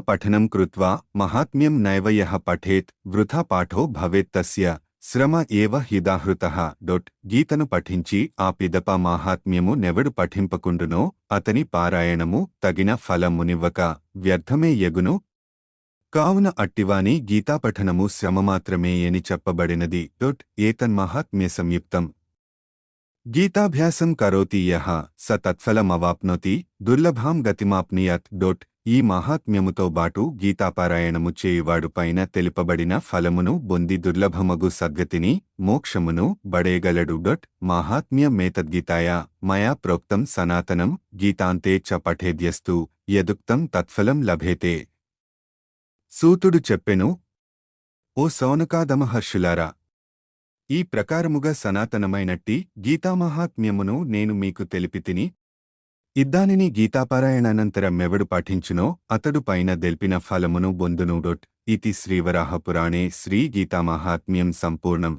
పఠనం కృత్వా మహాత్మ్యం నైవ యః పఠేత్ వృథా పాఠో భవేత్ తస్య శ్రమ ఏవ హిదాహృతః. గీతను పఠించి ఆ పిదప మాహాత్మ్యము నెవడు పఠింపకుండునో అతని పారాయణము తగిన ఫలమునివ్వక వ్యర్థమే యగును. కావున అట్టివాని గీతాపఠనము శ్రమమాత్రమే అని చెప్పబడినది. ఏతన్మాహాత్మ్య సంయుక్తం గీతాభ్యాసం కరోతి యః స తత్ఫలమవాప్నోతి దుర్లభాం గతిమాప్నుయాత్. ఈ మహాత్మ్యముతో బాటు గీతాపారాయణము చేయువాడు పైన తెలుపబడిన ఫలమును బొంది దుర్లభమగు సద్గతిని మోక్షమును బడేగలడు. మాహాత్మ్యమేతద్గీతాయా మయా ప్రోక్తం సనాతనం గీతాంతే చ పఠేద్యస్తు యదుక్తం తత్ఫలం లభేతే. సూతుడు చెప్పెను, ఓ సౌనకాదమహర్షులారా, ఈ ప్రకారముగా సనాతనమైనట్టి గీతామహాత్మ్యమును నేను మీకు తెలిపితిని. ఇద్దానిని గీతాపారాయణానంతరమెవడు పఠించునో అతడు పైన దెల్పిన ఫలమును బొందును. ఇతి శ్రీవరాహపురాణే శ్రీ గీతామాహాత్మ్యం సంపూర్ణం.